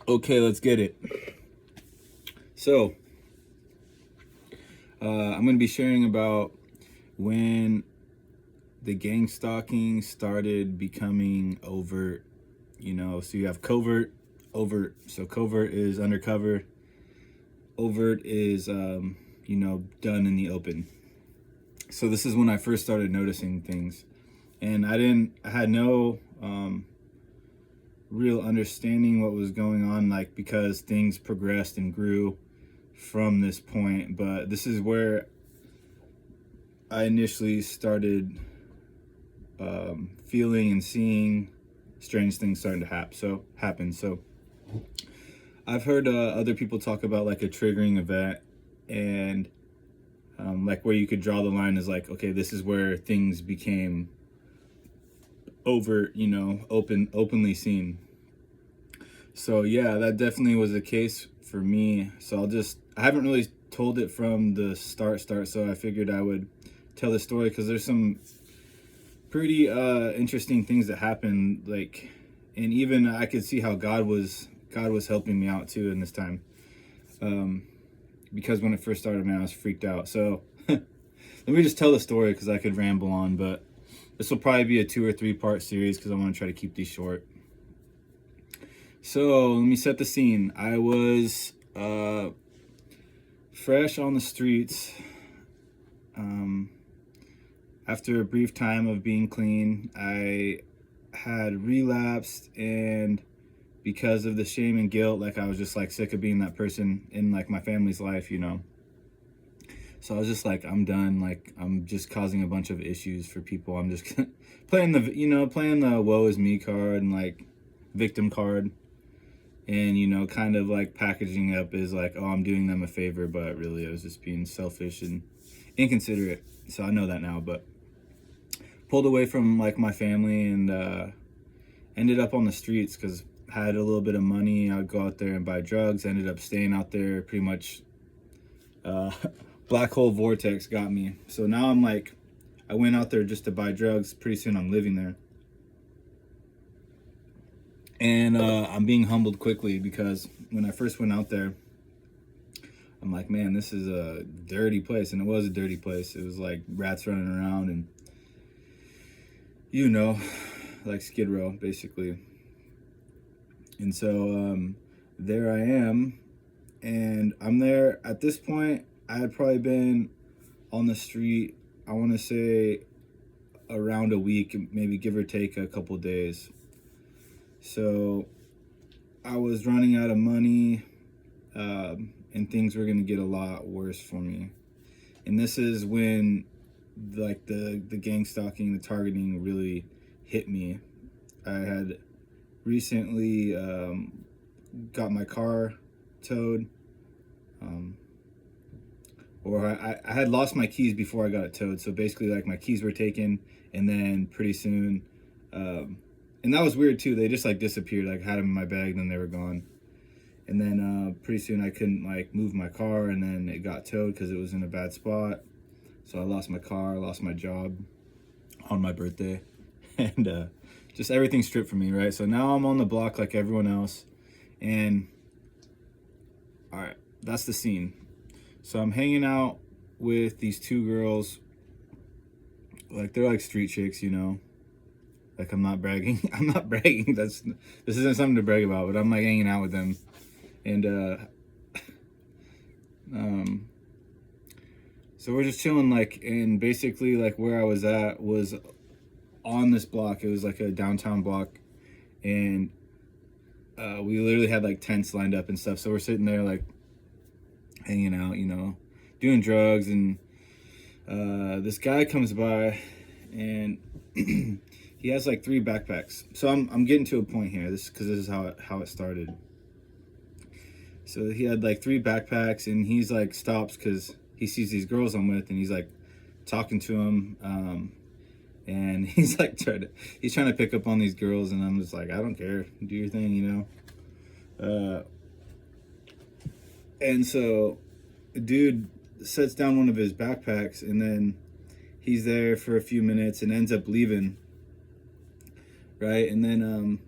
Okay, let's get it. So, I'm going to be sharing about when the gang stalking started becoming overt. So you have covert, overt. So covert is undercover, overt is, done in the open. So this is when I first started noticing things. And I had no real understanding what was going on, like, because things progressed and grew from this point. But this is where I initially started feeling and seeing strange things starting to happen. So I've heard other people talk about like a triggering event, and like where you could draw the line is like, okay, this is where things became overt, openly seen. So yeah, that definitely was the case for me. So I haven't really told it from the start, so I figured I would tell the story because there's some pretty interesting things that happened, like, and even I could see how God was helping me out too in this time. Because when it first started, man, I was freaked out. So let me just tell the story because I could ramble on, but this will probably be a 2 or 3 part series because I want to try to keep these short. So let me set the scene. I was fresh on the streets. After a brief time of being clean, I had relapsed, and because of the shame and guilt, like, I was just like sick of being that person in like my family's life. So I was just like, I'm done. Like, I'm just causing a bunch of issues for people. I'm just playing the woe is me card and like victim card, and kind of like packaging up as like, oh, I'm doing them a favor, but really I was just being selfish and inconsiderate. So I know that now, but pulled away from like my family and ended up on the streets because I had a little bit of money. I'd go out there and buy drugs. Ended up staying out there pretty much. Black hole vortex got me. So now I'm like, I went out there just to buy drugs. Pretty soon I'm living there. And I'm being humbled quickly because when I first went out there, I'm like, man, this is a dirty place. And it was a dirty place. It was like rats running around and, like Skid Row, basically. And so there I am. And I'm there. At this point, I had probably been on the street, I want to say, around a week, maybe give or take a couple days. So I was running out of money, and things were going to get a lot worse for me. And this is when like the gang stalking, the targeting really hit me. I had recently got my car towed, or I had lost my keys before I got it towed. So basically, like, my keys were taken, and then pretty soon, and that was weird too. They just like disappeared. Like, I had them in my bag, then they were gone. And then pretty soon I couldn't like move my car, and then it got towed because it was in a bad spot. So I lost my car, lost my job on my birthday, and just everything stripped from me, right? So now I'm on the block like everyone else, and all right, that's the scene. So I'm hanging out with these 2 girls. Like, they're like street chicks. Like, I'm not bragging. I'm not bragging. This isn't something to brag about, but I'm like hanging out with them. And so we're just chilling, like, and basically like where I was at was on this block. It was like a downtown block, and we literally had like tents lined up and stuff. So we're sitting there like hanging out, doing drugs, and this guy comes by, and he has like 3 backpacks. So I'm getting to a point here. This is how it started. So he had like 3 backpacks, and he's like stops because he sees these girls I'm with, and he's like talking to them, and he's like trying to pick up on these girls, and I'm just like, I don't care, do your thing, and so the dude sets down one of his backpacks, and then he's there for a few minutes and ends up leaving, right? And then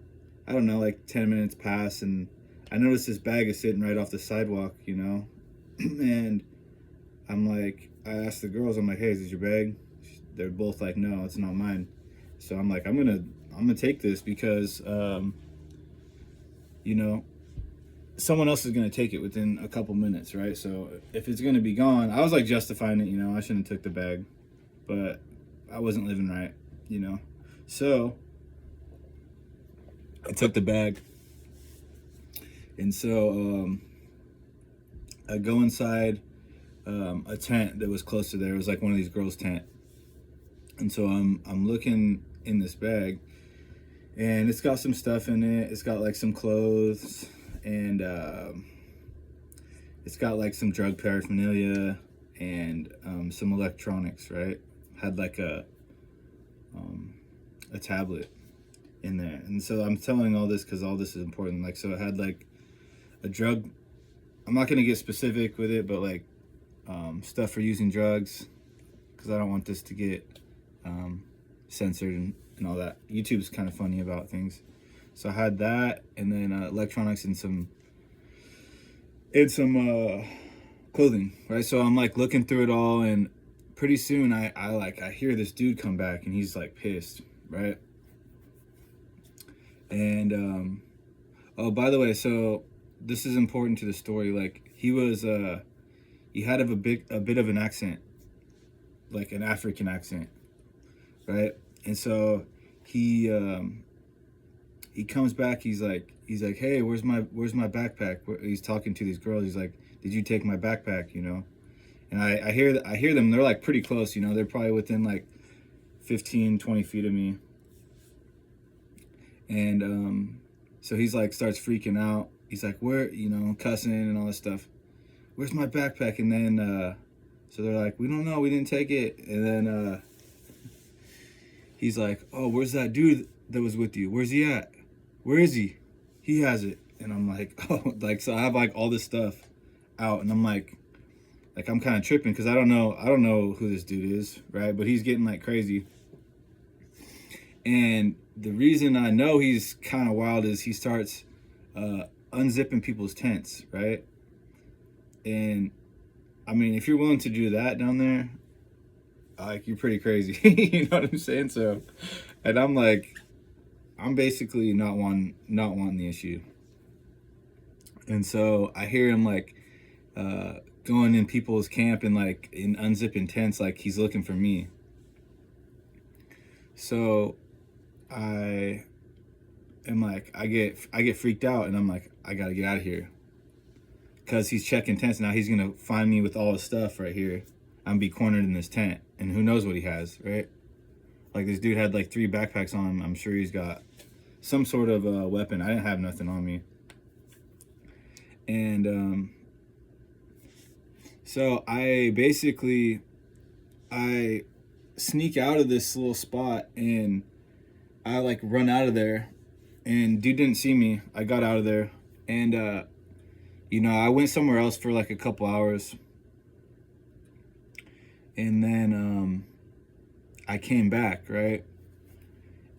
I don't know, like 10 minutes pass, and I noticed this bag is sitting right off the sidewalk, you know, and I'm like, I asked the girls, I'm like, hey, is this your bag? They're both like, no, it's not mine. So I'm like, I'm gonna take this because, you know, someone else is gonna take it within a couple minutes, right? So if it's gonna be gone, I was like justifying it, you know, I shouldn't have took the bag, but I wasn't living right, you know. So I took the bag, and so I go inside a tent that was close to there. It was like one of these girls' tent, and so I'm looking in this bag, and it's got some stuff in it. It's got like some clothes, and it's got like some drug paraphernalia and some electronics. Right, had like a tablet in there, and so I'm telling all this because all this is important. Like, so it had like a drug. I'm not gonna get specific with it, but like stuff for using drugs, because I don't want this to get censored and all that. YouTube's kind of funny about things. So I had that, and then electronics and some clothing, right? So I'm like looking through it all, and pretty soon I hear this dude come back, and he's like pissed, right? And oh, by the way, so this is important to the story. Like, he had a bit of an accent, like an African accent, right? And so he comes back. He's like, hey, where's my backpack? He's talking to these girls. He's like, did you take my backpack? You know, and I hear them. They're like pretty close. You know, they're probably within like 15, 20 feet of me. And so he's like starts freaking out. He's like, where, you know, cussing and all this stuff. Where's my backpack? And then so they're like, we don't know, we didn't take it. And then he's like, oh, where's that dude that was with you? Where's he at? Where is he? He has it. And I'm like, oh, like, so I have like all this stuff out, and I'm like I'm kind of tripping because I don't know who this dude is, right? But he's getting like crazy. And the reason I know he's kind of wild is he starts unzipping people's tents, right? And I mean, if you're willing to do that down there, like, you're pretty crazy. You know what I'm saying? So, and I'm like, I'm basically not wanting the issue. And so I hear him like going in people's camp and like in unzipping tents, like he's looking for me. So I am like, I get freaked out, and I'm like, I gotta get out of here, because he's checking tents now. He's gonna find me with all his stuff right here. I'm gonna be cornered in this tent, and who knows what he has, right? Like, this dude had like 3 backpacks on him. I'm sure he's got some sort of weapon. I didn't have nothing on me. And so I sneak out of this little spot, and I like run out of there, and dude didn't see me. I got out of there, and you know, I went somewhere else for like a couple hours, and then I came back, right?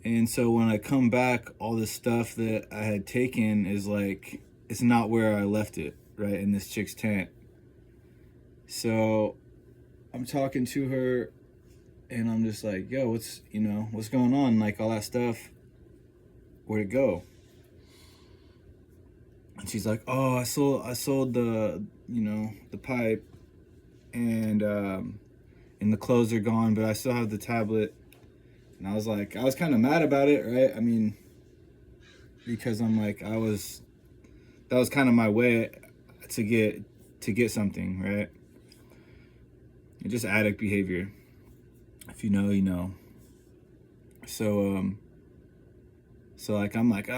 And so when I come back, all the stuff that I had taken is like, it's not where I left it, right? In this chick's tent. So I'm talking to her, and I'm just like, yo, what's going on? Like, all that stuff, where'd it go? And she's like, oh, I sold the, you know, the pipe, and the clothes are gone, but I still have the tablet. And I was like, I was kind of mad about it, right? I mean, because I'm like, that was kind of my way to get something, right? And just addict behavior. If you know, you know. So like, I'm like,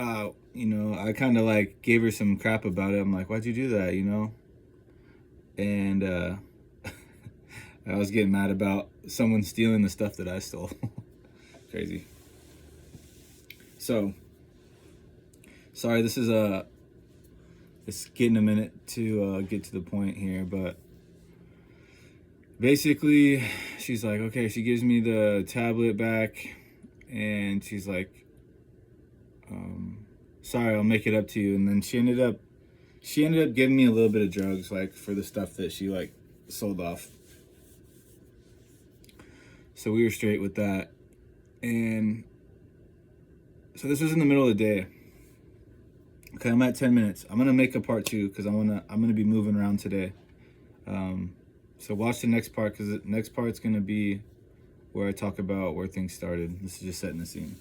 you know, I kind of like gave her some crap about it. I'm like, why'd you do that, you know? And I was getting mad about someone stealing the stuff that I stole. Crazy. So, sorry, this is it's getting a minute to get to the point here, but basically, she's like, okay, she gives me the tablet back, and she's like, sorry, I'll make it up to you. And then she ended up she ended up giving me a little bit of drugs, like for the stuff that she like sold off. So we were straight with that. And so this was in the middle of the day. Okay, I'm at 10 minutes. I'm gonna make a part 2 because I'm gonna be moving around today. So watch the next part because the next part's gonna be where I talk about where things started. This is just setting the scene.